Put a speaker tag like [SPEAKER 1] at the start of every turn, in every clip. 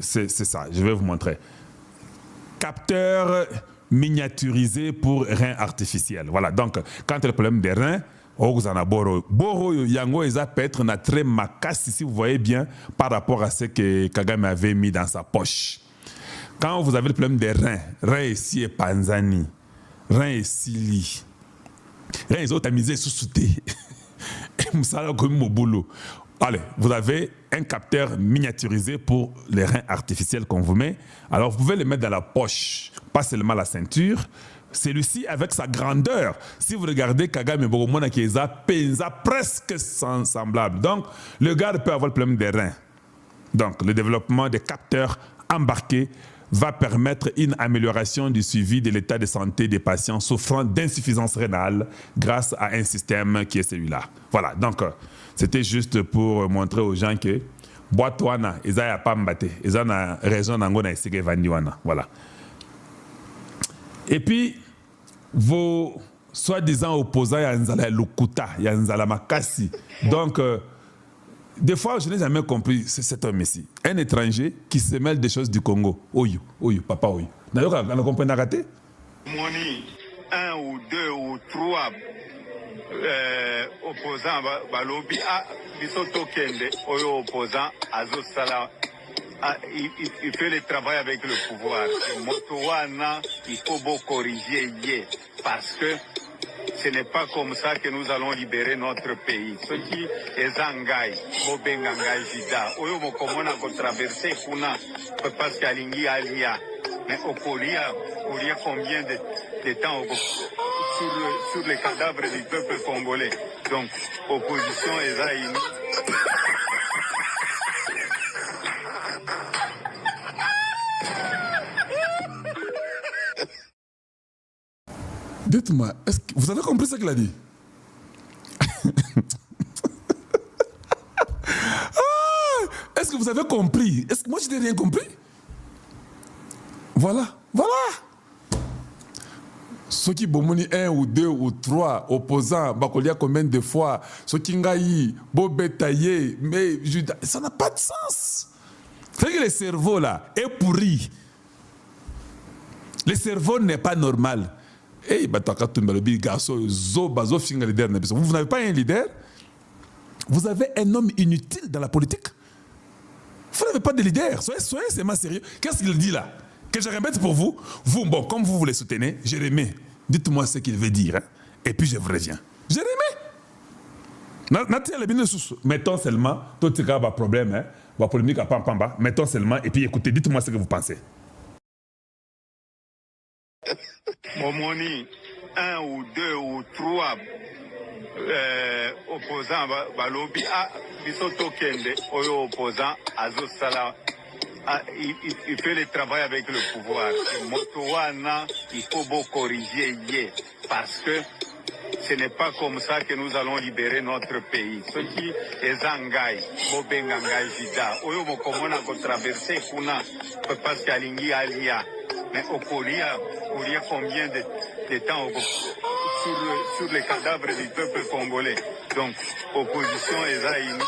[SPEAKER 1] c'est ça, je vais vous montrer. Capteur miniaturisé pour reins artificiels. Voilà, donc quand il y a le problème des reins, vous en avez Boro Yango Eza peut être très macasse, si vous voyez bien, par rapport à ce que Kagame avait mis dans sa poche. Quand vous avez le problème des reins, reins ici et Panzani, reins et Sili, reins ils ont tamisé sous-souté. Allez, vous avez un capteur miniaturisé pour les reins artificiels qu'on vous met. Alors, vous pouvez le mettre dans la poche, pas seulement la ceinture. Celui-ci, avec sa grandeur, si vous regardez Kagame Bogomona qui est presque semblable. Donc, le gars peut avoir le problème des reins. Donc, le développement des capteurs embarqués va permettre une amélioration du suivi de l'état de santé des patients souffrant d'insuffisance rénale grâce à un système qui est celui-là. Voilà, donc c'était juste pour montrer aux gens que Boatouana, ils n'ont pas mbatté, ils ont raison d'angona et Vandiwana. Voilà. Et puis, vos soi-disant opposants, il y a Nzala Lukuta, il y a Nzala Makasi. Donc, des fois, je n'ai jamais compris cet homme ici. Un étranger qui se mêle des choses du Congo. Oyo, papa Oyo. D'ailleurs, on a compris raté.
[SPEAKER 2] Moni, un ou deux ou trois opposants, balobi, bisoto kende, Oyo opposant, Azo Sala, il fait le travail avec le pouvoir. Motowana, il faut beaucoup corriger parce que ce n'est pas comme ça que nous allons libérer notre pays. Ce qui est Zangai, Bobengangai Jida, Oyo Mokomona ko traverser Kuna, parce qu'Alingi Alia, mais au Kolia combien de temps sur les cadavres du peuple congolais. Donc, opposition est Zaïni.
[SPEAKER 1] Dites-moi, est-ce que vous avez compris ce qu'il a dit? Est-ce que vous avez compris? Est-ce que moi je n'ai rien compris? Voilà. Ceux qui bomoni un ou deux ou trois opposants, Bakolia combien de fois, ceux qui ngaï, Bobetaillé, mais ça n'a pas de sens. C'est que le cerveau là est pourri. Le cerveau n'est pas normal. Hey, vous n'avez pas un leader, vous avez un homme inutile dans la politique. Vous n'avez pas de leader. Soyez seulement sérieux. Qu'est-ce qu'il dit là? Que je remette pour vous. Vous, bon, comme vous le soutenez, je remets. Dites-moi ce qu'il veut dire. Hein, et puis je vous reviens. Je remets. Mettons seulement, tout ce qui a un problème, hein, polémique à Pampamba, mettons seulement, et puis écoutez, dites-moi ce que vous pensez.
[SPEAKER 2] Momoni, un ou deux ou trois opposants, balobi, bisoto kende, Oyo opposant, Azo Sala, il fait le travail avec le pouvoir. Motowana, il faut beaucoup corriger parce que ce n'est pas comme ça que nous allons libérer notre pays. Ce qui est Zangai, Bobengangai Jida, Oyo Mokomona ko traverser Kuna, parce qu'Alingi Alia, mais au Kolia combien de temps sur les cadavres du peuple congolais. Donc, opposition est Zaïni.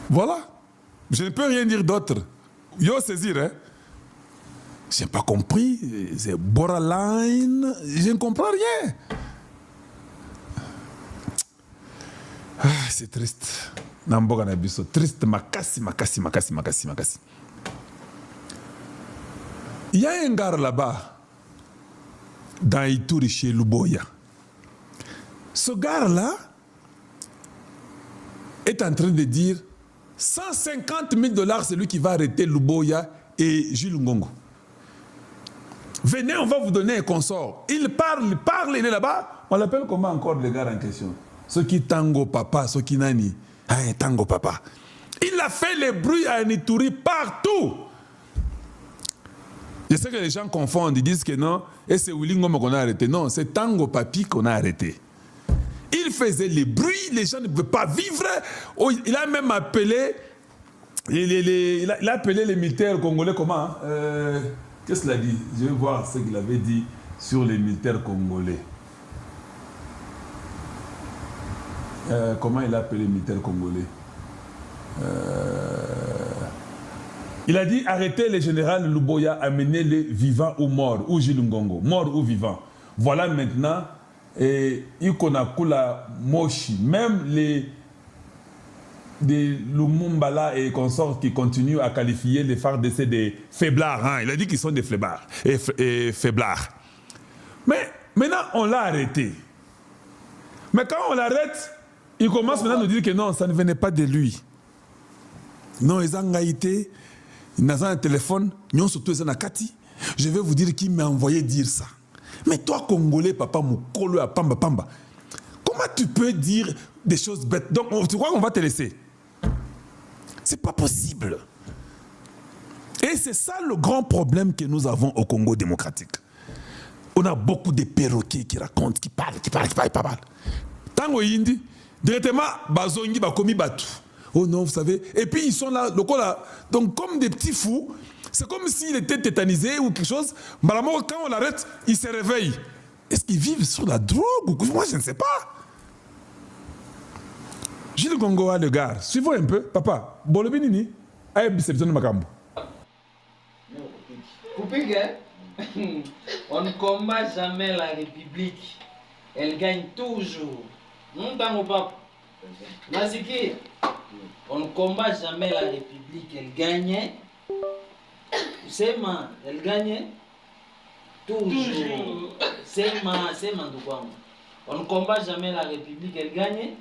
[SPEAKER 1] Voilà. Je ne peux rien dire d'autre. Yo saisir, hein. Je n'ai pas compris. C'est borderline. Je ne comprends rien. Ah, c'est triste. Namboga Nabiso. Triste. Makasi. Il y a un gars là-bas, dans Ituri, chez Luboya. Ce gars-là est en train de dire 150 000 $, c'est lui qui va arrêter Luboya et Jules Ngongo. Venez, on va vous donner un consort. Il parle, il est là-bas. On l'appelle comment encore le gars en question? Ceux qui tango papa, ceux qui nani. Ah, tango papa. Il a fait les bruits à Ituri partout. Je sais que les gens confondent, ils disent que non, et c'est Willy Ngoma qu'on a arrêté. Non, c'est Tango Papi qu'on a arrêté. Il faisait les bruits, les gens ne pouvaient pas vivre. Oh, il a même appelé, il a appelé les militaires congolais comment qu'est-ce qu'il a dit? Je vais voir ce qu'il avait dit sur les militaires congolais. Comment il a appelé le militaire congolais? Il a dit arrêtez le général Luboya, amenez-les vivants ou morts, ou Gilles Ngongo, mort ou vivant. Voilà maintenant, Ikonakula Moshi, même les Lumumbala et consorts qui continuent à qualifier les FARDC des faiblards. Hein. Il a dit qu'ils sont des faiblards. Et faiblards. Mais maintenant, on l'a arrêté. Mais quand on l'arrête, il commence maintenant à nous dire que non, ça ne venait pas de lui. Non, ils ont été. Ils ont un téléphone, ils ont surtout un Kati. Je vais vous dire qui m'a envoyé dire ça. Mais toi, Congolais, papa, Moukolo, à Pamba Pamba, comment tu peux dire des choses bêtes? Donc, tu crois qu'on va te laisser? C'est pas possible. Et c'est ça le grand problème que nous avons au Congo démocratique. On a beaucoup de perroquets qui racontent, qui parlent. Tango Yindi, directement, Bazongi, Bakomi Batu. Oh non, vous savez. Et puis ils sont là, donc comme des petits fous. C'est comme s'il était tétanisé ou quelque chose. Malheureusement, quand on l'arrête, il se réveille. Est-ce qu'ils vivent sur la drogue ou moi, je ne sais pas. Gilles Gongoa, le gars, suivons un peu. Papa, Bolobinini, aïe, biception de Makambo.
[SPEAKER 3] On ne combat jamais la République. Elle gagne toujours. Non, dans papa. Naziki, on ne combat jamais la République. Elle gagne. C'est ma, elle gagne toujours. C'est ma Ndoukwama. On ne combat jamais la République. Elle gagne.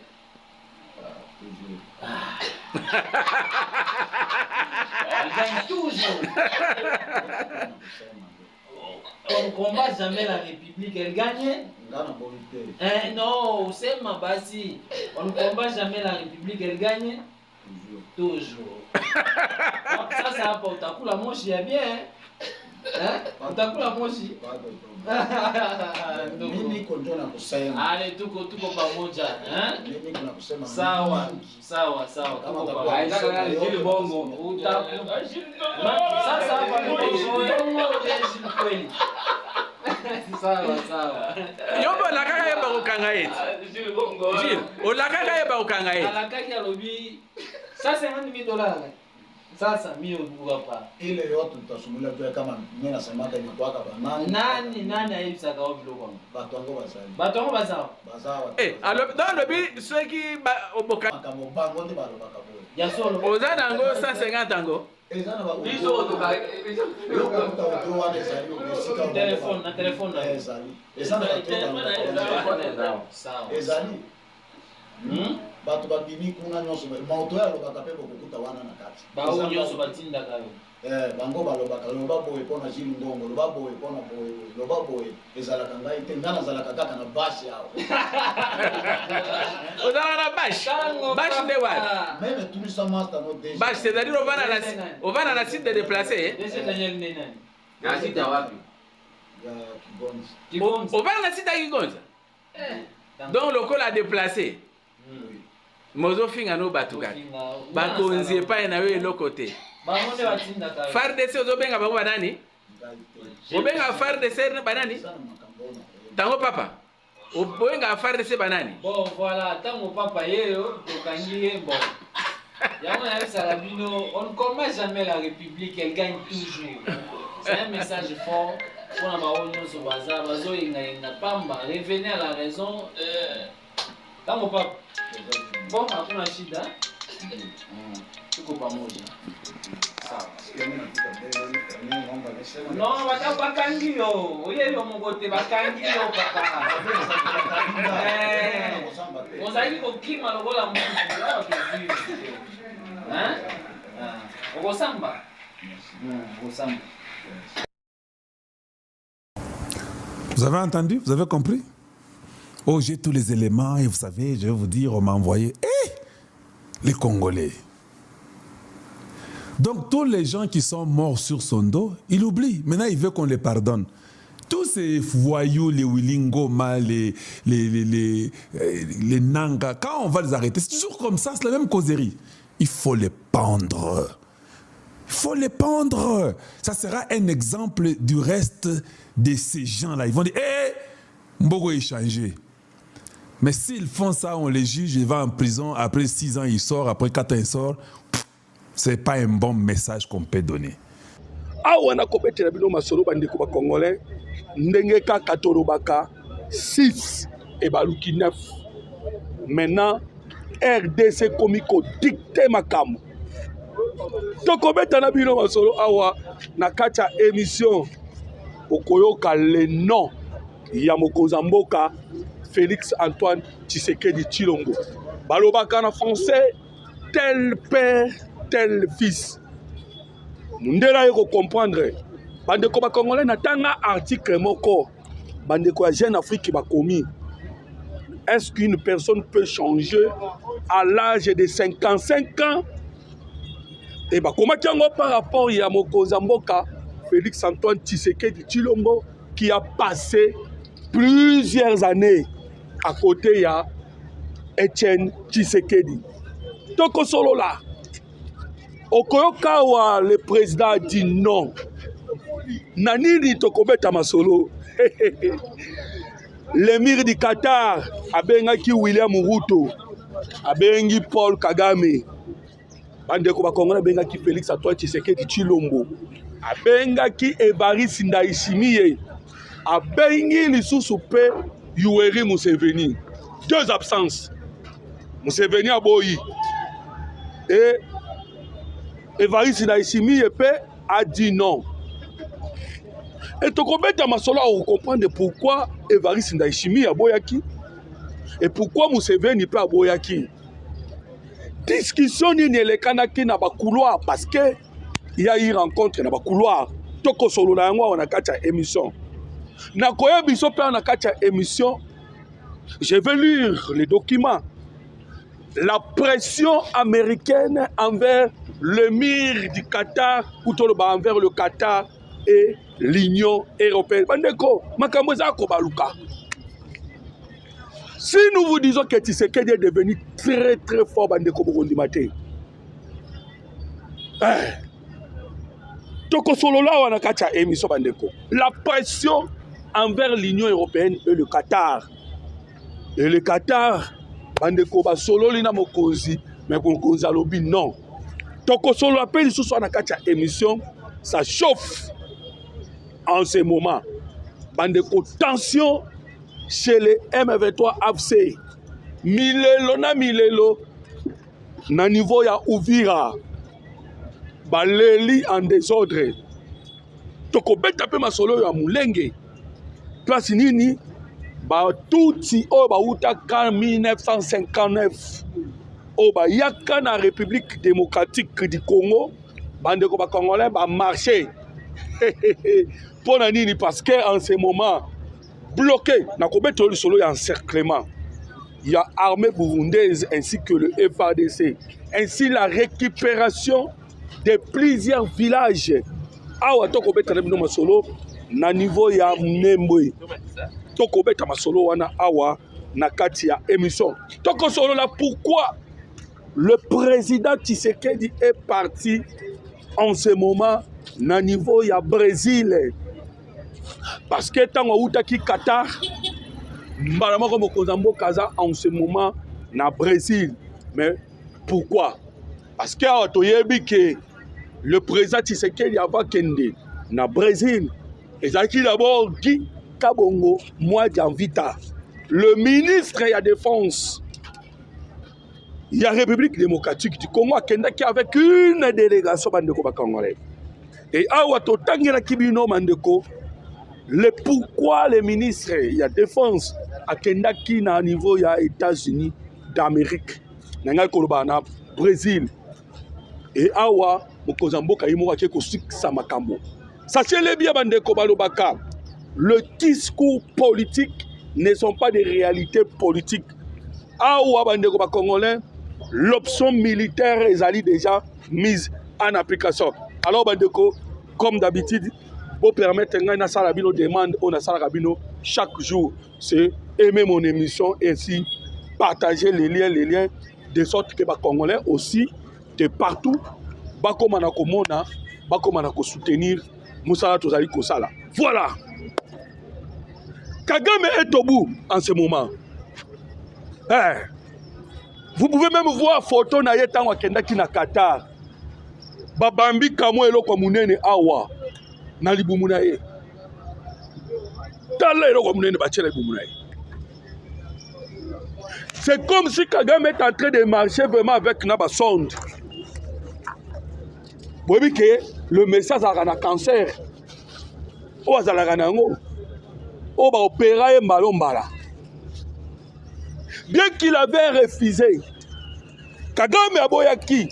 [SPEAKER 3] Elle gagne toujours. On ne combat jamais la République, elle gagne. Non, c'est ma basi. On ne combat jamais la République, elle gagne. Toujours. Ça, ça va pas. Otaku la moche, il y a bien. Hein? Otaku la moche. Allez, tuko pamoja. Sawa. Sasa hapa kweli. Sawa.
[SPEAKER 4] Yombo la kaka yeba ukanga yetu. Jil, o la kaka yeba ukanga yetu.
[SPEAKER 3] La kaka ya lobi. Ça $50,000. Sasa mimi hapa.
[SPEAKER 5] Ile yote tutasumulia tu kama mimi nasema kama kwa
[SPEAKER 3] nani aibisaka wapi loko?
[SPEAKER 5] Bato yango
[SPEAKER 3] bazawa.
[SPEAKER 4] Alors dans le but ceux qui oboka
[SPEAKER 5] bango ndi balo bakaboye.
[SPEAKER 3] Ya solo.
[SPEAKER 4] Ozana ngo 150 ango.
[SPEAKER 5] Ezana ba biso to ka
[SPEAKER 3] téléphone na
[SPEAKER 5] ezali. Ezana
[SPEAKER 3] sawa.
[SPEAKER 5] Ezali. Bato babimi kuna nyonso mauto ya lobaka pe bokuta wana na kati.
[SPEAKER 3] Ba nyonso batinda kayo.
[SPEAKER 5] Bango balobaka loba boye pona Gilles Ngongo, loba boye pona boye, loba boye ezalaka ngai te ngana zalaka kaka na bashi yao.
[SPEAKER 4] Ozana na bashi. Bashi nde wapi?
[SPEAKER 5] Même tout ça master no déjà.
[SPEAKER 4] Bashi c'est-à-dire on va na site de déplacer.
[SPEAKER 3] Dese Daniel nani?
[SPEAKER 6] Na site wapi?
[SPEAKER 5] Ya Kigonza.
[SPEAKER 4] On va na site à Kigonza. Donc le col a déplacé. Mozo finga no batuka. Bakonzi pa na we lokote.
[SPEAKER 3] Bamonde batinda kayo.
[SPEAKER 4] FARDC ozobenga bango banani? Obenga FARDC banani? Tango papa. Obenga FARDC banani?
[SPEAKER 3] Bon voilà, tango papa yeyo tokangi bon. Yango na Salabino, on ne combat jamais la République, elle gagne toujours. C'est un message fort pour la Marounion sur Bazar, Bazo Inga Pamba, revenez à la raison. Tango papa. Bon, hakuna shida. Tuko pamoja. Sawa. Non, bakangi yo. Oye yo mogote bakangi yo papa. Ozali kokima lokola mutu ya kizibu. Hein? Okosamba. Okosamba.
[SPEAKER 1] Vous avez entendu? Vous avez compris? Oh, j'ai tous les éléments et vous savez, je vais vous dire, on m'a envoyé les Congolais. Donc, tous les gens qui sont morts sur son dos, il oublie. Maintenant, il veut qu'on les pardonne. Tous ces voyous, les Willingoma, les Nanga, quand on va les arrêter, c'est toujours comme ça, c'est la même causerie. Il faut les pendre. Il faut les pendre. Ça sera un exemple du reste de ces gens-là. Ils vont dire, Mbogo est changé. Mais s'ils font ça, on les juge, il va en prison, après 6 ans il sort, après 4 ans il sort. Ce n'est pas un bon message qu'on peut donner.
[SPEAKER 6] Awa na kopetela bino masolo bandeko ba congolais ndenge kaka tolobaka 6 et baluki 9. Maintenant RDC komiko dicté makambo. Tokobeta na bino masolo awa na kati ya émission okoyoka le nom ya mokonzi mboka Félix Antoine Tshisekedi Tshilombo. Balobaka na français tel père tel fils. Ndela yeko comprendre bandeko ba congolais na tanga article moko bandeko ya Jeune Afrique ba komi. Est-ce qu'une personne peut changer à l'âge de 55 ans? Et bah comment tiango par rapport à mokonzi mboka Félix Antoine Tshisekedi Tshilombo qui a passé plusieurs années à côté ya Etienne Tshisekedi. Toko solo là. Okoyokawa, le président dit non. Nanini tokobeta masolo. L'émir du Qatar abengaki William Ruto, abengi Paul Kagame. Bandeko ba Congolais abengaki Félix Antoine Tshisekedi Tshilombo. Abengaki Evariste Ndayishimiye. Abengi lisusu pe Yoweri Museveni. 2 absences. Museveni aboyi. Et Evariste Ndayishimiye a dit non. Et tokobeta masolo à comprendre pourquoi Evariste Ndayishimiye a boyaki et pourquoi Museveni peut aboyaki. Discussion ni le kanaki na ba couloir parce que il y a eu rencontre na ba couloir. Toko solo na yango na kati ya émission. Na koya biso pe na kati ya émission. Je vais lire les documents. La pression américaine envers l'émir du Qatar ou envers le Qatar et l'Union européenne. Bandeko, makambo za ko baluka. Si nous vous disons que Tshisekedi est devenu très très fort, bandeko bokondi maté. Toko solo la wana kati ya émission bandeko. La pression envers l'Union européenne et le Qatar. Et le Qatar bandeko ba solo lina mokonzi mais mokonzi alobi non. Toko solo appelle sous na kati ya émission, ça chauffe en ce moment. Bandeko tension chez les M23 AFC. Milelo na milelo na niveau ya Uvira. Baleli en désordre. Toko beta pe masolo ya mulenge. Place nini ba touti o ba utaka 1959 o ba yaka na République démocratique du Congo bandeko ba congolais ba marché pour nini parce que en ce moment bloqué na kobeto le solo ya encerclement. Il y a armée burundaise ainsi que le FARDC, ainsi la récupération de plusieurs villages. Awa toko beta na bino masolo na niveau ya Mbwe. Toko beta masolo wana awa na kati ya émission. Toko solo là pourquoi le président Tshisekedi est parti en ce moment na niveau ya Brésil. Parce que tant outaki Qatar mbalama ko mokozambo kaza en ce moment na Brésil. Mais pourquoi? Parce que awa toyebi que le président Tshisekedi avant kende na Brésil ezaki d'abord Guy Kabongo Mwadjavita, le ministre de la Défense. Il y a République démocratique du Congo qui avec une délégation bandeko ba congolais. Et awa to tangela kibino mandeko le pourquoi les ministres il y a défense à Kendaki na niveau ya États-Unis d'Amérique. Nanga koloba na Brésil. Et awa mokozamboka yimo ke ko sikisa makambo. Sachez-le bien bandeko balobaka. Le discours politique ne sont pas des réalités politiques. Awa bandeko ba congolais, l'option militaire est déjà mise en application. Alors bandeko, comme d'habitude, pour permettre à Salabino demande on a Salabino chaque jour, c'est aimer mon émission et ainsi partager les liens de sorte que les Congolais aussi de partout bakomanako mona bakomanako soutenir Moussala Tozali Kosala. Voilà. Kagame est au bout en ce moment. Vous pouvez même voir photo na yetan wa kendaki na Qatar. Babambi kamo eloko munene awa na libumu na ye. Tala eloko munene bachela libumu na ye. C'est comme si Kagame est en train de marcher vraiment avec Naba sonde. Vous voyez que le message a un cancer. O azalaka nango. O ba opéra et malombala. Bien qu'il avait refusé, Kagame aboyaki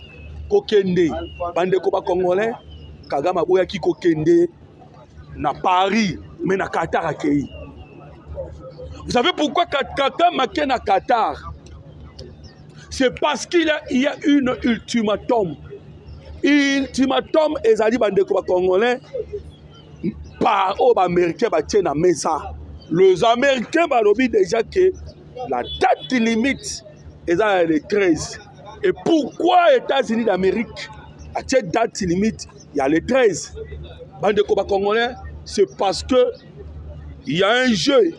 [SPEAKER 6] kokende. Bande ko ba congolais, Kagame aboyaki kokende na Paris, mais na Qatar akei. Vous savez pourquoi Kagame a na Qatar? C'est parce qu'il y a une ultimatum. Ultimatum ezali bande ko ba congolais par aux Américains batient na mesa. Les Américains balobi déjà que la date limite est le 13. Et pourquoi les États-Unis d'Amérique à cette date limite il y a le 13? Bande de Congolais, c'est parce que il y a un jeu,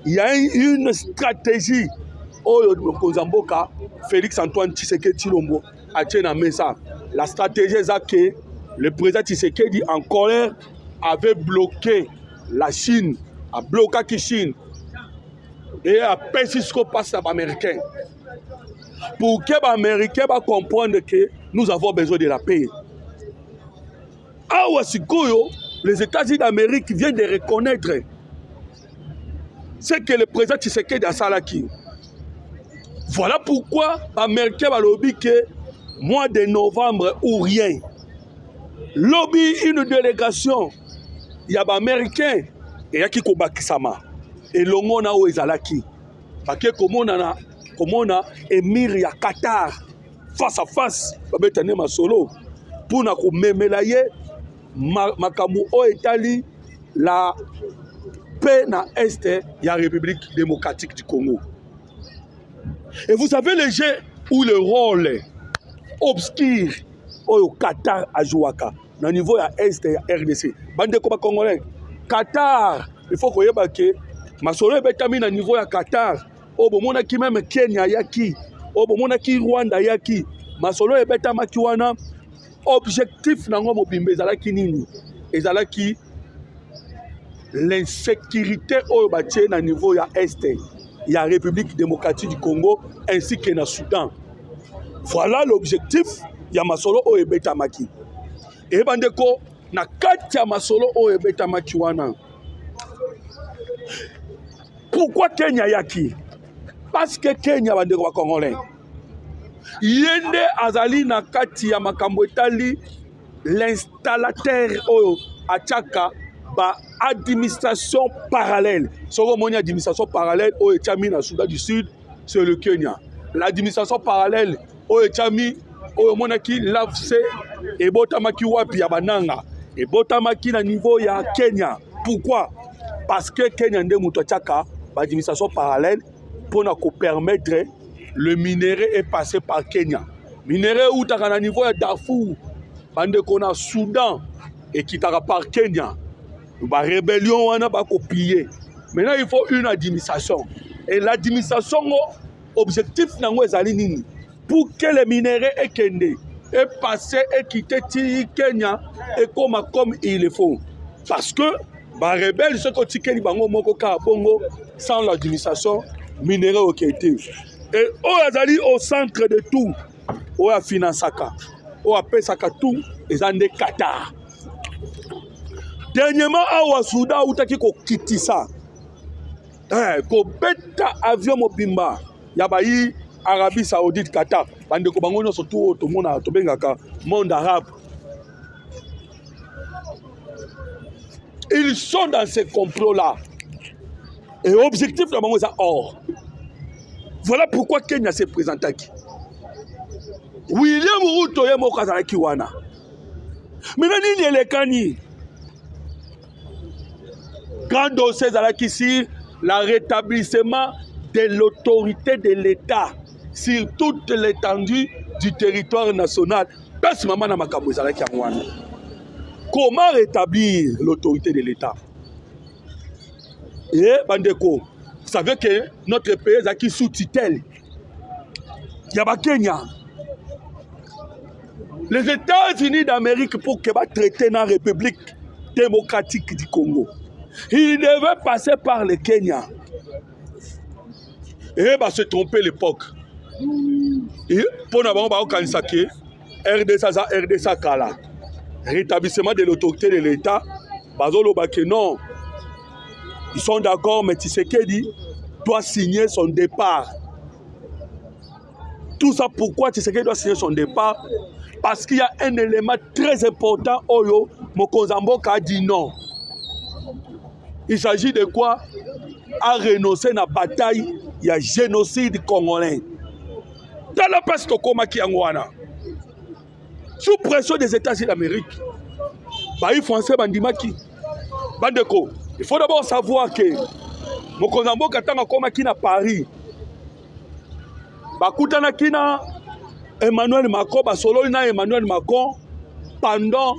[SPEAKER 6] il y a une stratégie. Oh, Kozamboka, Félix Antoine Tshisekedi Tshilombo a tient na mesa. La stratégie est que le président Tshisekedi en colère avait bloqué la Chine, a bloqué la Chine et a perçu ce qu'on passe à l'Américain. Pour que les Américains comprennent que nous avons besoin de la paix. Les États-Unis d'Amérique viennent de reconnaître ce que le président Tshisekedi a salaki. Voilà pourquoi les Américains ont dit que mois de novembre ou rien. Lobby une délégation. Il y a des Américains et il y a qui Kobakisama. Et l'ongona ou ezalaki. Parce que comme on a émir ya Qatar face à face, babetane masolo pour na ko memelaye makamu o etali la paix na est ya République démocratique du Congo. Et vous savez les jeux ou le rôle obscur au Qatar a joué na niveau ya est ya RDC. Bande ko ba congolais Qatar, il faut que yebake masolo ebetami na niveau ya Qatar. O bomona ki même Kenya yaki, o bomona ki Rwanda yaki, masolo ebetama ki wana objectif nango mobimbe ezalaki nini? Ezalaki l'insécurité au batie na niveau ya est ya République démocratique du Congo ainsi que na Soudan. Voilà l'objectif ya masolo o ebetamaki. Et bandeko na kati ya masolo o ebetamaki wana. Pourquoi Kenya yaki? Parce que Kenya bandeko ba congolais. Yende azali na kati ya makambo etali l'installateur oyo achaka ba administration parallèle. Soko moni administration parallèle oyo etami na Soudan du Sud, c'est le Kenya. L'administration parallèle oyo etami oyo monaki l'AFC et botamaki wapi ya bananga et botamaki na niveau ya Kenya. Pourquoi? Parce que Kenya nde muto achaka ba administration parallèle pour nous permettre le minerai est passé par Kenya. Minerai où tu as un niveau de Darfour, bande qu'on a Soudan et qui t'a par Kenya. La rébellion on a pas copié. Maintenant il faut une administration. Et l'administration objectif nango ezali nini? Pour que le minerai est kende et passé et quitter Kenya et comme il le faut. Parce que les rebelles ce que tikeli bango moko ka bongo sans l'administration minerai au Kété. Et Oazali au centre de tout, Oa Finansaka, Oa Pesaka tout, et en Qatar. Dernièrement, Awa Soudan, où t'as ko kitisa, ko beta avion mobimba, yabayi Arabie Saoudite, Qatar, bande ko bangono surtout tout le monde a to bengaka monde arabe. Ils sont dans ce complot-là. Et l'objectif de Bango, c'est or. Voilà pourquoi Kenya s'est présenté aquí. William Ruto est mort à Kiwana. Mais il est le cani. Grand dossier ici, le rétablissement de l'autorité de l'État sur toute l'étendue du territoire national. Comment rétablir l'autorité de l'État? Et Bandeko, savez que notre pays est qui sous tutelle. Il y a Kenya. Les États-Unis d'Amérique, pour qu'ils traiter dans la République démocratique du Congo, ils devaient passer par le Kenya. Et bah se tromper l'époque. Et pour nous, on va organiser RDSA Kala. Rétablissement de l'autorité de l'État. Bazolo Baké, non. Ils sont d'accord, mais Tshisekedi doit signer son départ. Tout ça, pourquoi Tshisekedi doit signer son départ? Parce qu'il y a un élément très important. Oyo, Mokonzamboka a dit non. Il s'agit de quoi? À renoncer à la bataille, il y a génocide congolais. Dans la place de Komakiangwana, sous pression des États-Unis d'Amérique, les Français bandimaki. Bandeko, il faut d'abord savoir que Mokonzamboka tanga komaki na Paris. Bakutana kina Emmanuel Macron, basolo na Emmanuel Macron pendant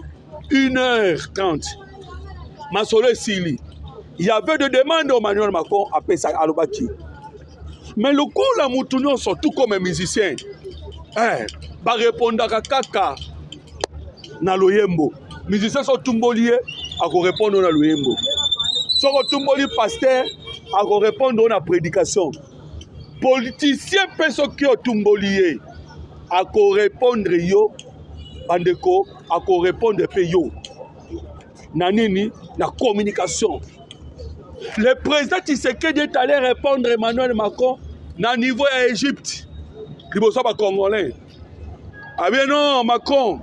[SPEAKER 6] 1h30. Masolo Sili. Il y avait des demandes au Emmanuel Macron à Pessa Alobaki. Mais le coup, la moutounion sont tout comme un musicien. Bah répondre à Kaka na loyembo. Musiciens sont tout liés à répondre à loyembo. Sont tout liés pasteur à répondre à la prédication. Politiciens personnes qui ont tout lié à répondre yo bandeko à répondre yo. Nanini la communication. Le président Tshisekedi est allé répondre à Emmanuel Macron dans le niveau de l'Égypte. Il faut savoir Congolais. Ah bien non, Macron,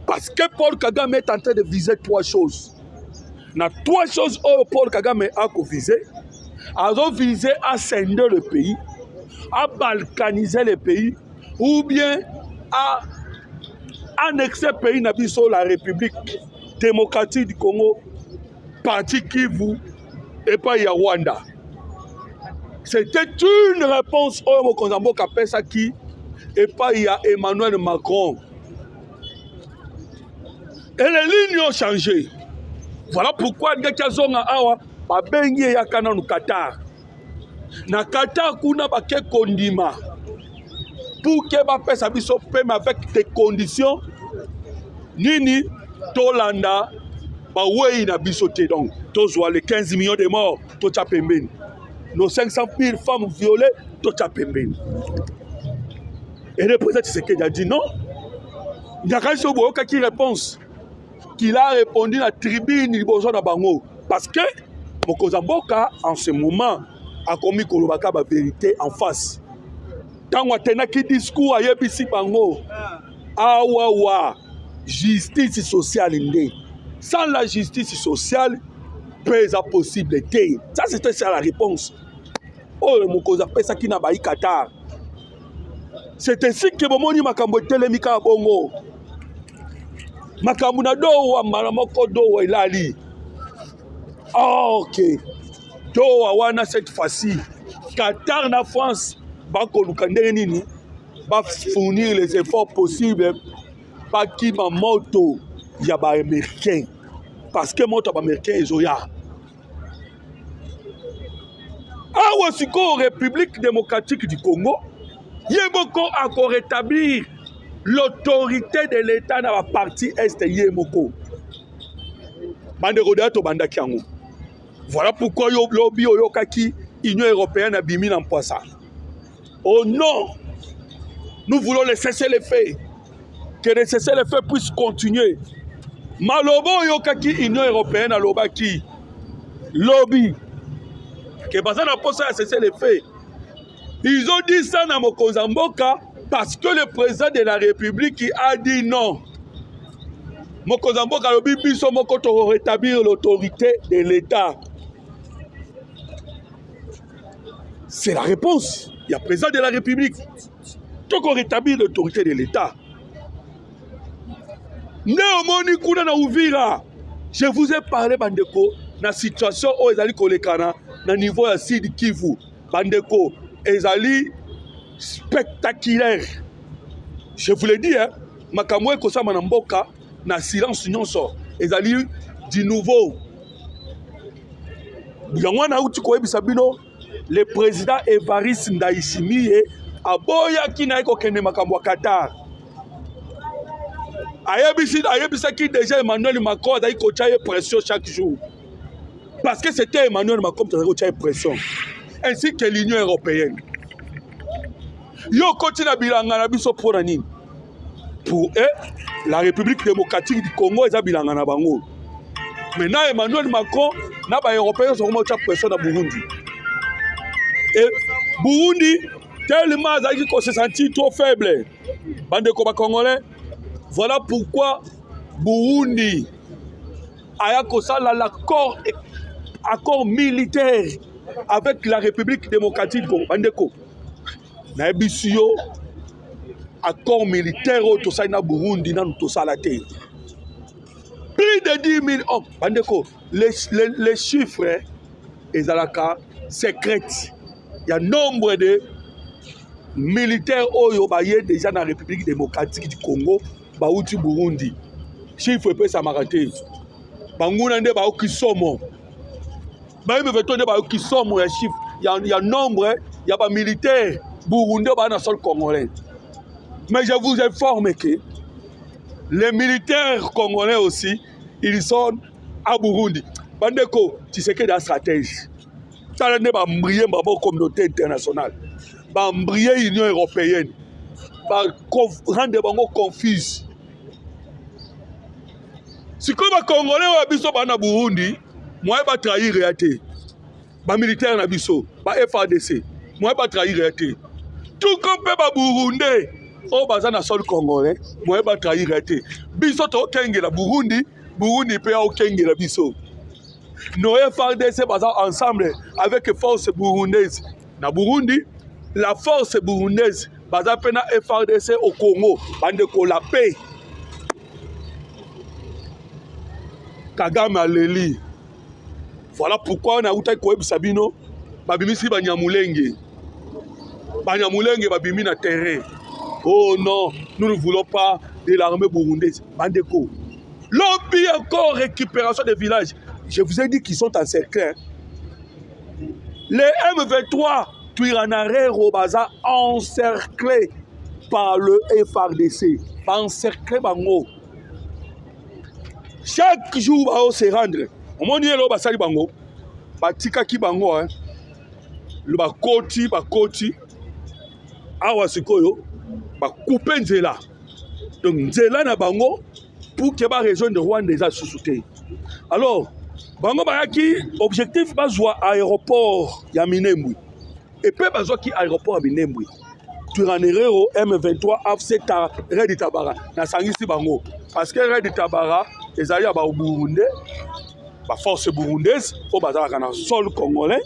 [SPEAKER 6] parce que Paul Kagame est en train de viser 3 choses. Dans 3 choses où Paul Kagame a visé, a visé à scinder le pays, à balkaniser le pays, ou bien à annexer le pays sur la République démocratique du Congo, parti Kivu et pas Rwanda. C'était une réponse au Mokonzambo Kapesa qui et pas Emmanuel Macron. Et les lignes ont changé. Voilà pourquoi les gens qui awa ba bengi ya kana no Qatar. Na Qatar kuna ba ke kondima. Pour que ba pesa biso pema avec des conditions nini Tolanda, bah oui, il a bisoté donc. Tous les 15 millions de morts, tout a pembé. Nos 500 000 femmes violées, tout a pembé. Et le président Tshisekedi a dit non. Il y a quelqu'un qui répond. Qu'il a répondu à la tribune de Bango. Parce que Mokonzamboka, en ce moment, a commis Kolobaka la vérité en face. Tant qu'on a un discours à Yebisi Bango, awawa, justice sociale indé. Sans la justice sociale, pas possible. Ça, c'était ça la réponse. Oh, le Mokoza pesa qui n'a pas eu Qatar. C'est ainsi que Bomoni Makambo Telemika Bongo. Makambo na do wa malamoko do wa ilali. Oh, ok. Do wa wana cette fois-ci. Qatar na France, bako lukandere nini, va fournir les efforts possibles. Pas qui ma moto. Il y a des Américains. Parce que moi, les Américains, ils ont ya. Ah, aussi, République démocratique du Congo, il y a beaucoup à rétablir l'autorité de l'État dans la partie est de Yemoko. Voilà pourquoi lobby Oyokaki, Union européenne a bimi dans ça. Oh non, nous voulons les cesser les faits. Que les cesser les faits puissent continuer. Malobo Yokaki, Union européenne, Alobaki, lobby. Que Bazan a posé à cesser les faits. Ils ont dit ça dans Mokonzamboka parce que le président de la République a dit non. Mokonzamboka lobby biso moko to rétablir l'autorité de l'État. C'est la réponse. Il y a le président de la République. Donc on rétablit l'autorité de l'État. Néomoni kuna na Uvira. Je vous ai parlé bandeko na situation où ezali kolekana na niveau ya Sud Kivu. Bandeko ezali spectaculaire. Je vous l'ai dit hein, makamwe kosama na mboka na silence nyonso ezali du nouveau. yango na uti koyebisa bino le président Evariste Ndayishimiye aboyaki na ye kokende makambo ya Qatar. Ayebisaki déjà Emmanuel Macron azali kotia ye pression chaque jour. Parce que c'était Emmanuel Macron qui azali kotia ye pression. Ainsi que l'Union européenne. Yo koti na bilanga na biso pona nini? Pour eux, la République démocratique du Congo eza bilanga na bango. Maintenant Emmanuel Macron na ba européens sont kotia pression na Burundi. Et Burundi tellement azali ko se sentir trop faible. Bande ko ba Congolais. Voilà pourquoi Burundi a l'accord militaire avec la République démocratique du Congo. Bandeko, na ebisio accord militaire au Tosana Burundi na Tosalate. Plus de 10 000 hommes. Bandeko, les chiffres ezalaka secrets. Il y a nombre de militaires oyo baye déjà dans la République démocratique du Congo. Bauti Burundi. Chiffre pe sa marate. Banguna nde ba kisomo. Ba me veto nde ba kisomo ya chiffre. Il y a nombre, il y a pas militaires burundais ba na sol congolais. Mais je vous informe que les militaires congolais aussi, ils sont à Burundi. Bandeko, tu sais que la stratégie. Ça ne ba mbrier ba communauté internationale. Ba mbrier Union européenne. Ba rendre bango confuse. Si comme les Congolais ou biso ba na Burundi, moi ba trahir réalité. Ba militaire na biso, ba FARDC, moi ba trahir réalité. Tout comme ba Burundais, o baza na sol Congolais, moi ba trahir réalité. Biso to kengela Burundi, Burundi pe o kengela biso. Nos FARDC baza ensemble avec force burundaise. Na Burundi, la force burundaise baza pe na FARDC au Congo, bande ko la paix. Kagame aleli. Voilà pourquoi on a outai koyeb sabino babimisi banyamulenge. Banyamulenge babimi na terrain. Oh non, nous ne voulons pas de l'armée burundaise. Bandeko. Lobby encore récupération des villages. Je vous ai dit qu'ils sont encerclés. Les M23 Twiranareero baza encerclés par le FARDC. Encerclés bango. Chaque jour, on se rendre. On m'a dit que basali bango, batika ki bango, le bakoti, awa sikoyo, couper nzela. Donc nzela na bango pour que la région de Rwanda déjà sous-souté. Alors, bango bayaki objectif bazwa aéroport ya Minembwe. Et puis bazwa ki aéroport ya Minembwe. Twiranareero M23 AFC Red Tabara na sangisi bango parce que Red Tabara ezali ya ba Burundais ba force burundaise o bazalaka na sol congolais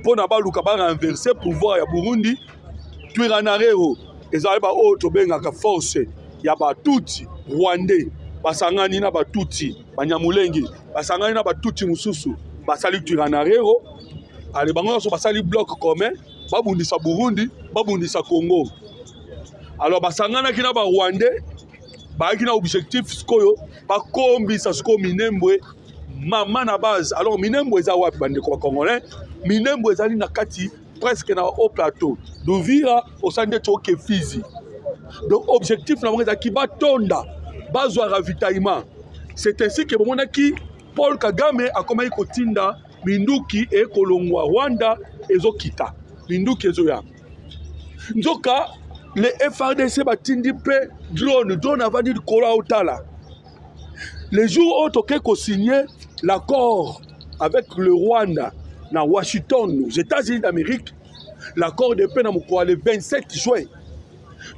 [SPEAKER 6] pona ba luka ba renverser pouvoir ya Burundi. Twiranareero ezali ba o to bengaka force ya ba Tutsi rwandais basangani na ba Tutsi banyamulenge basangani na ba Tutsi mususu basali Twiranareero ale bango so basali bloc commun babundisa Burundi babundisa Congo. Alors basangana ki na ba rwandais baaki na objectif sikoyo bakombisa siko Minembwe mama na base. Alors Minembwe eza wapi bandeko ba congolais? Minembwe ezali na kati presque na haut plateau d'Uvira au centre de Tchoke Fizi. Donc objectif na mwenza ki batonda bazwa ravitaillement. C'est ainsi que monaki Paul Kagame a komaki kotinda minduki e kolongwa Rwanda ezokita minduki ezoya nzoka. Les FARDC batindi pe drone avandi kola otala. Les jours où toke ko signé l'accord avec le Rwanda na Washington aux États-Unis d'Amérique, l'accord de paix na moko le 27 juin.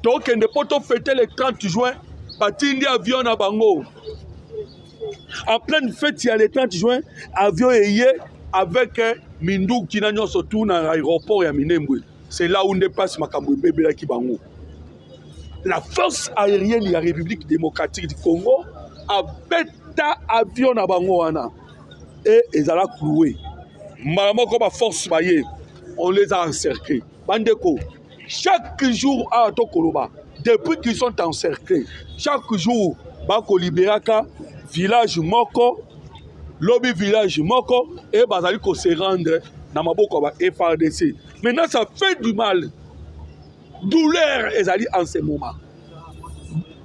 [SPEAKER 6] Donc on ne peut fêter le 30 juin batindi avion na bango. En pleine fête il y a le 30 juin avion eyé avec Mindu kinanyo surtout na aéroport ya Minembwe. C'est là où on dépasse makambo bébé qui bango. La force aérienne de la République démocratique du Congo a bêta avion na bango wana et ils allaient clouer. Maman comme la force baye, on les a encerclés. Bandeko, chaque jour à Tokoloba, depuis qu'ils sont encerclés, chaque jour Bako Liberaka, village Moko, lobby village moko et bazali ko se rendre na maboko ba FARDC. Maintenant ça fait du mal. Douleur ezali en ce moment.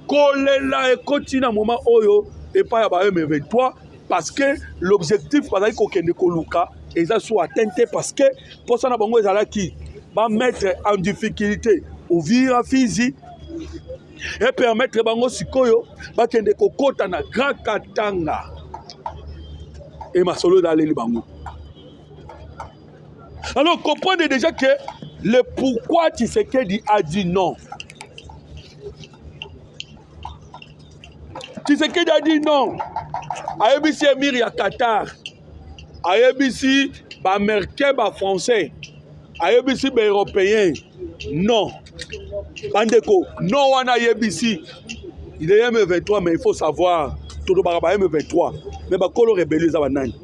[SPEAKER 6] Kolela et continue à moment oyo et pas ya ba M23 parce que l'objectif bazali ko kende koluka et ça soit atteint parce que pour ça na bango ezala qui va mettre en difficulté Uvira Fizi et permettre bango sikoyo ba kende kokota na Grand Katanga et masolo d'aller bango. Alors comprenez déjà que le pourquoi Tshisekedi a dit non. Tshisekedi a dit non. AEBC Emir ya Qatar. AEBC ba américain ba français. AEBC ba européen. Non. Bandeko, non wana AEBC. Il est M23 mais il faut savoir tout ba M23. Mais ba kolo rebelle za banani.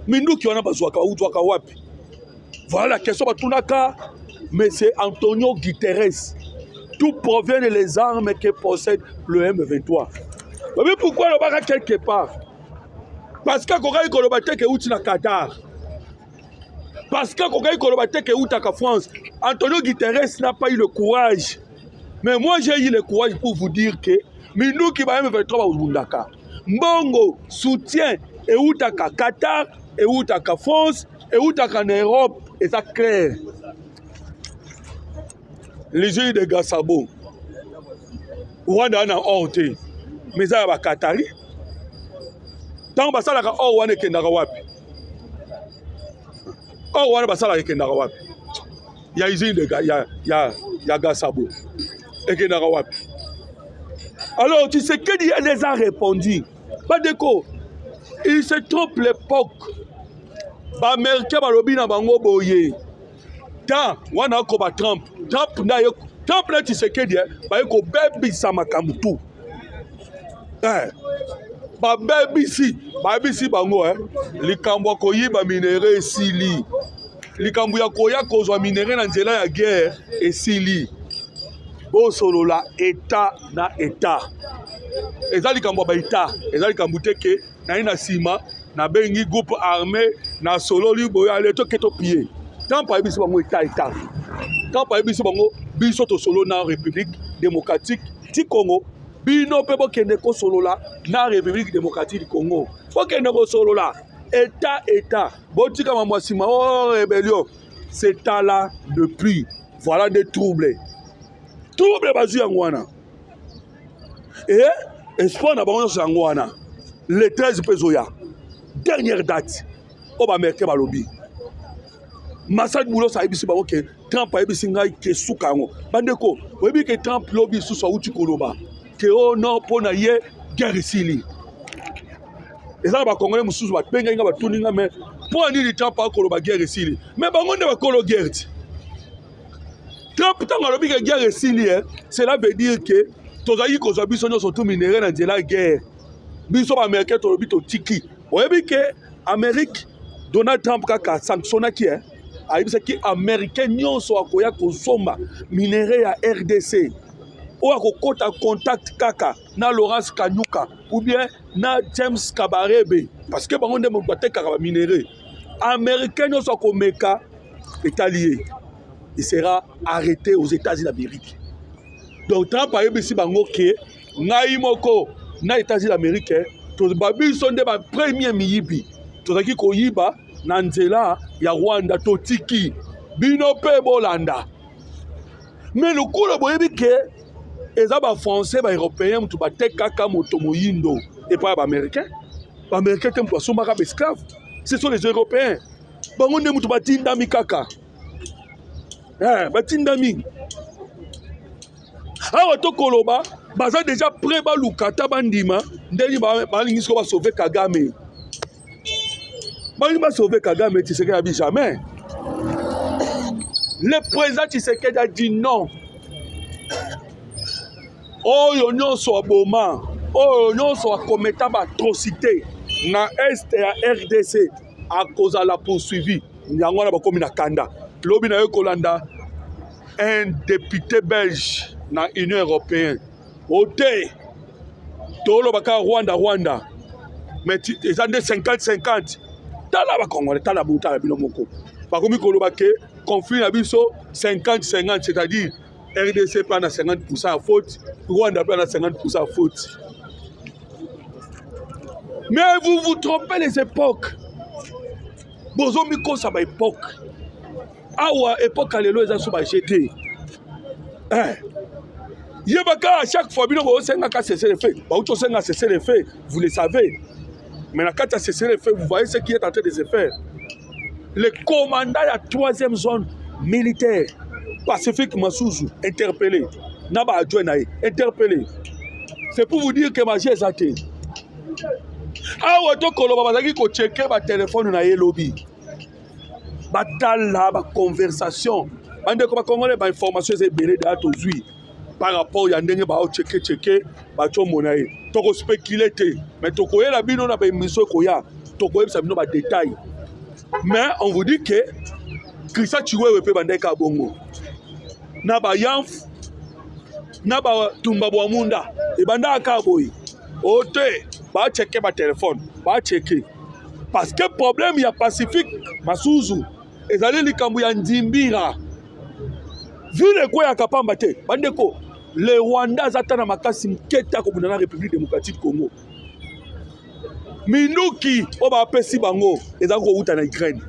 [SPEAKER 6] Mindu ki wana bazwaka utwaka wapi. Voilà la question batunaka. Mais c'est Antonio Guterres. Tout provient des armes que possède le M23. Mais pourquoi le baga quelque part? Parce que Kogaï Kolobate ke outi na Qatar. Parce que Kogaï Kolobate ke outi na France. Antonio Guterres n'a pas eu le courage. Mais moi j'ai eu le courage pour vous dire que nous qui va M23 va Oundaka. Mbongo soutient et outaka Qatar et outaka France et outaka en Europe et ça clair. Les yeux de Gassabo. Rwanda na honte. Mais ça va Qatari. Tant que ça la or wana kendaka wapi. Or wana basala kendaka wapi. Ya usine de ya Gassabo. Et kendaka wapi. Alors tu sais que Dieu les a répondu. Pas de quoi. Il se trompe l'époque. Ba Américain ba lobi na bango boye. Tant wana ko ba Trump. Trump na Tshisekedi ba ko bebisa makambo tu. Ba bebisi bango likambo ko yiba minere esili. Likambo ya koya kozwa minere na nzela ya guerre esili. Bo solo la état na état. Eza likambo ba état, eza likambo teke na ina sima na bengi groupe armé na solo libo ya leto keto pied. Tant pa bisi bango état. Tant pa bisi bango biso to solo na République démocratique du Congo. Bino pe bokende ko solo la na République démocratique du Congo. Bokende ko solo la état. Botika mamwasima oh rébellion. C'est là depuis. Voilà des troubles. Troubles bazu yangwana. Et espoir na bango yangwana. Le 13 pezoya. Dernière date. Oba merke balobi. Massad Boulos a ebisi bango ke Trump a ebisi ngai ke sukango. Bandeko, oyebi ke Trump lobi susu uti koloba. Que oh non pona ye guerre sili. Et ça ba congolais mususu ba benga nga ba tuninga mais pour ani Trump a koloba guerre sili. Mais bango ne ba kolo guerre. Trump tanga lobi ke guerre sili cela veut dire que tozali kozwa biso nyonso tout minéraux na nzela guerre. Biso ba américain to lobi to tiki. Oyebi ke Amérique Donald Trump kaka sanctionnaki ayebisa ki américain nyonso akoya kozomba minéraux ya RDC. Ou à kokota contact kaka na Laurence Kanyuka ou bien na James Kabarebe parce que bango ndemo baté kaka minéraux américain nyonso akomeka est allié. Il sera arrêté aux États-Unis d'Amérique. Donc Trump a yebisi bango ke ngai moko na États-Unis d'Amérique to babi sonde ba premier miyibi to zaki ko yiba na nzela ya Rwanda to tiki bino pe bolanda. Mais le coup le boyebi ke eza ba français ba européen mutu ba tekaka moto moyindo et pas ba américain. Ba américain te mutu asomaka ba esclave. Ce sont les européens. Bango nde mutu ba tindami kaka. Ba tindami. Awa to koloba baza déjà prêt ba lukata bandima ndeli ba lingi ko ba sauver Kagame. Ba lingi ba sauver Kagame Tshisekedi a dit jamais. Le président Tshisekedi a dit non. Oyo nyonso aboma, oyo nyonso akometa ba atrocité na est ya RDC a cause la poursuivi. Nyango na bakomi na kanda. Lobi na yo kolanda un député belge na Union européenne. Ote tolo baka Rwanda. mais ils ont des 50-50. Dans la Congolais, dans la bouta, la binomoko. Par contre, le conflit à biso 50-50, c'est-à-dire RDC prend 50% à faute, Rwanda prend 50% à faute. Mais vous vous trompez les époques. Bozomiko, ça va époque. Awa, époque, à l'élo, ils ont jeté. Yébaka, à chaque fois, cesser les faits. Cesser les faits, vous le savez. Mais quand il a cessé les faits, vous voyez ce qui est en train de se faire. Le commandant de la 3e zone militaire, Pacifique Massouzou, interpellé. Naba Adjoinaï, interpellé. C'est pour vous dire que ma j'ai zaté. Ah, ouais, donc, on va checker ma téléphone dans le lobby. Batala, ma conversation. Bande comme Congolais, ma information est belée d'Atozui. Par rapport à Yandenge, bah, checker, bah, tu monaï. Toko spéculer, mais toko la bino na ba émission koya. Toko ça bino ba détail. Mais on vous dit que Christa Chiwewe pe bande ka bongo. Na ba Yanf, na ba Tumba Bwamunda, e banda ka boy. Ote, ba checker ba téléphone, ba checker. Parce que problème il y a Pacifique Massouzou. Ezali likambu ya Ndimbira. Vile kwa ya kapamba te, bande ko les Rwandais attendent makasi mketa ko na République démocratique du Congo. Minuki oba pesi bango ezako uta na Ukraine.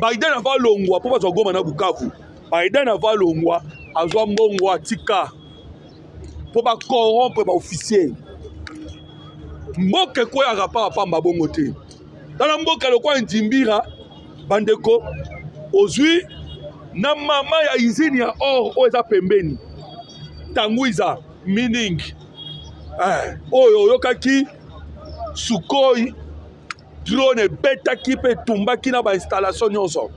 [SPEAKER 6] Biden ava longwa po bazo goma na Bukavu. Biden ava longwa azwa mbongo atika po ba corrompre ba officier. Mboke ko ya rapa pamba bongo te. Dans mboka le kwa Ndimbira bandeko ozui na mama ya izini ya or oza pembeni tanguiza meaning oyo yokaki Sukhoi drone betaki pe tumbaki na ba installation nyonso.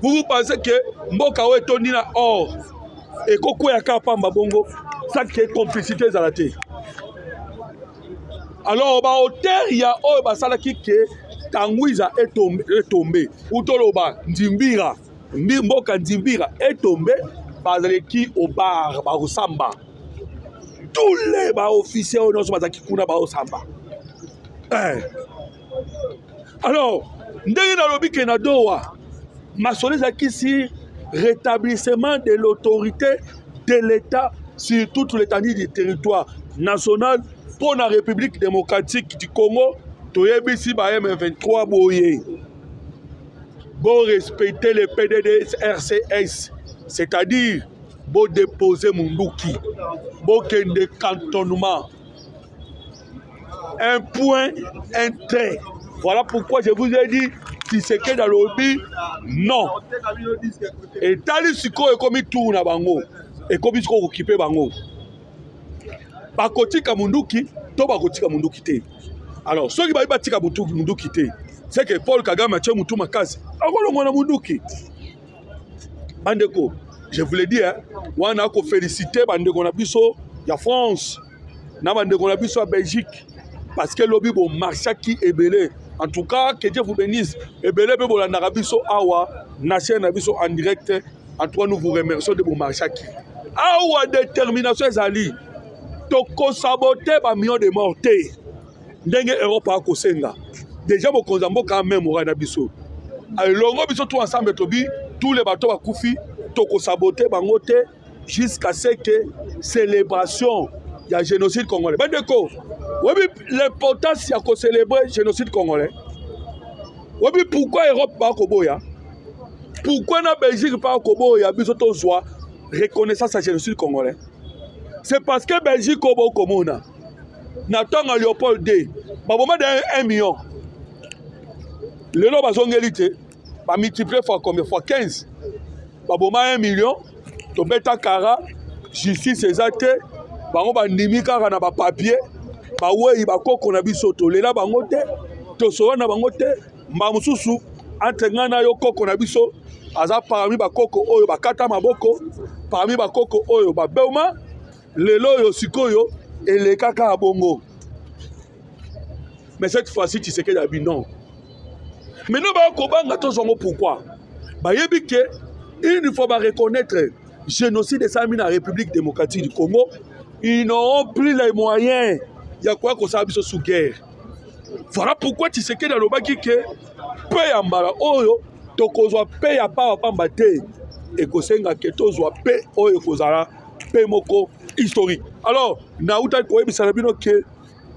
[SPEAKER 6] Vous pensez que mboka o etoni na or et koko ya ka pamba bongo ça qui est complicité zalate. Alors ba hauteur ya oyo basalaki ke tanguiza est tombé utoloba Ndimbira mboka Ndimbira est tombé par qui au bar Barosamba. Tous les officiers au nom de kuna Barosamba. Alors, ndenge na lobi ke na doa masole zaki si rétablissement de l'autorité de l'État sur toute l'étendue du territoire national pour la République démocratique du Congo. Toyebisi ba M23 boye. Bon respecter les PDD RCS, c'est-à-dire bon déposer Munduki, bon kende cantonnement. Un point, un trait. Voilà pourquoi je vous ai dit, si c'est que dans le lobby, non. Et tali siko et comme tout na bango, et comme il faut occuper bango. Bakotika Munduki, to bakotika Munduki te. Alors, ceux qui va batika Munduki te. C'est que Paul Kagame a tué Moutou Makasi. Bandeko, je vous l'ai dit, on a félicité Bandeko Nabiso, il y a France, Bandeko Nabiso à Belgique, parce que le lobby bon marché qui est belé. En tout cas, que Dieu vous bénisse. Et belé pour la Narabiso Awa, Nation Nabiso en direct. En tout cas, nous vous remercions de bon marché qui. Awa détermination Zali, toko saboter ba millions de mortés. Ndenge Europe a kosenga. Déjà, mon Konzambo quand même au Ranabiso. Alors, nous tous ensemble, tous les bateaux à Koufi, toko saboté, bangote, jusqu'à ce que célébration, il y a génocide congolais. Ben d'accord. L'importance, c'est de célébrer le génocide congolais. Pourquoi l'Europe pas au Koboya? Pourquoi la Belgique pas au Koboya? Bisoto soit reconnaissance à génocide congolais. C'est parce que Belgique au Komona. Nathan à Léopold D. Baboma de 1 million. Le nom bazongelité, va multiplier fois combien? Fois 15. Baboma 1 million. Tobeta Kara, justice exacte. Bango bandimi kara na ba papier. Ba wei ba koko na bisoto. Lela bango te. Tosora na bango te. Mba mususu. Entre ngana yo koko na biso. Aza parmi ba koko oyo ba kata maboko. Parmi ba koko oyo ba beuma. Lelo yo sikoyo. Et les caca à bongo. Mais cette fois-ci, tu sais qu'il y a non. Mais nous, pourquoi? Il faut reconnaître le génocide de la République démocratique du Congo. Ils n'auront plus les moyens ya koya kosala biso sous guerre. Voilà pourquoi Tshisekedi alobaki ke pe ya mbala oyo tokozwa pe ya pawa pamba te ekosenga ke tozwa pe oyo ekozala pe moko historique. Alors nautaki koyebisa na bino ke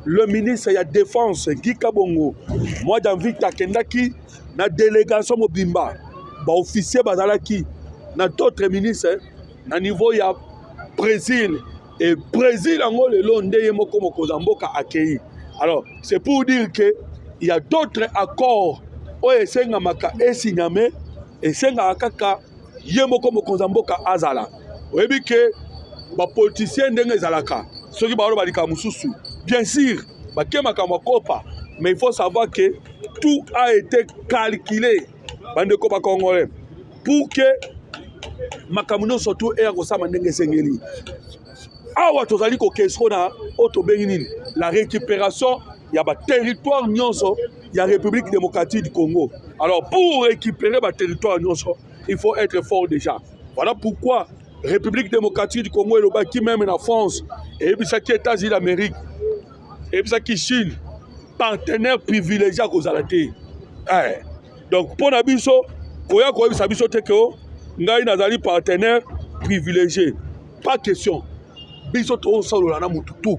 [SPEAKER 6] le ministre ya défense Guy Kabongo mois janvier akendaki na délégation mobimba baofficier bazalaki na d'autres ministres na niveau ya Brésil et Brésil yango lelo ndeye moko mokoza mboka accueilli. Alors c'est pour dire que il y a d'autres accords oyo esengamaka esigname esengaka kaka ye moko mokoza mboka azala. Oyebi ke bapoliticien ndenge ezalaka soki baolo balika mosusu bien sûr bakemaka makopa, mais il faut savoir que tout a été calculé bandeko ba congolais pour que makamuno surtout et akosama ndenge esengeli. Awa tozali ko question na otobengi nini la récupération ya ba territoire nyonso ya République démocratique du Congo. Alors pour récupérer ba territoire nyonso il faut être fort déjà. Voilà pourquoi République démocratique du Congo et le baki même en France et puis ça qui États-Unis d'Amérique et puis ça qui Chine partenaire privilégié à kozalate. Donc pour na biso koya ko bisa biso te ko ngai nazali partenaire privilégié. Pas question. Biso to solola na mututu.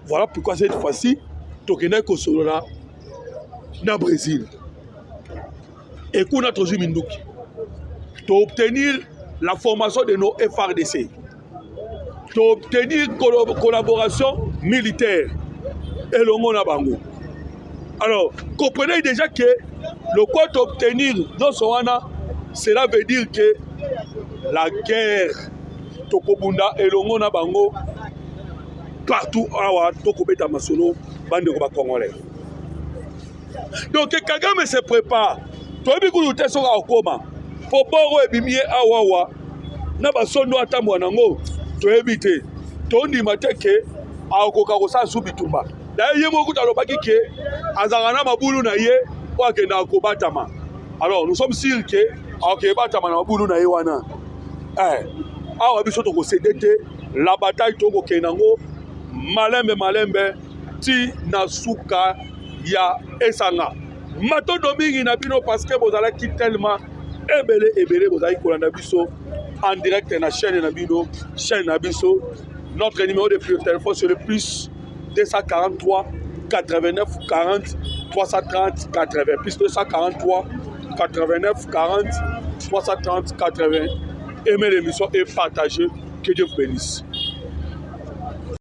[SPEAKER 6] Voilà pourquoi cette fois-ci tokena ko solola na Brésil. Et kuna tozu minduki. To obtenir la formation de nos FRDC, d'obtenir collaboration militaire et le monde à Bango. Alors, comprenez déjà que le quoi d'obtenir dans ce wana, cela veut dire que la guerre Tokobunda et le monde à Bango partout à Tokobeta Masolo, bande de Congolais. Donc, Kagame se prépare. Toi, tu es sur un coma. Po boro ebimie awawa na basondo atambwa nango to ebite to ndima teke akoka kosa subitumba da ye moko talobaki ke azanga na mabulu na ye kwa kenda kobatama. Alors nous sommes sûrs que akobatama na mabulu na ye wana awa biso to ko cédete la bataille to ko kenango malembe ti na suka ya esanga matondo mingi na bino parce que bozala ki tellement ebele bozali kolanda biso en direct na chaîne Nabiso. Notre numéro de téléphone c'est le plus 243 89 40 330 80 plus 243 89 40 330 80. Aimez l'émission et partagez. Que Dieu vous bénisse.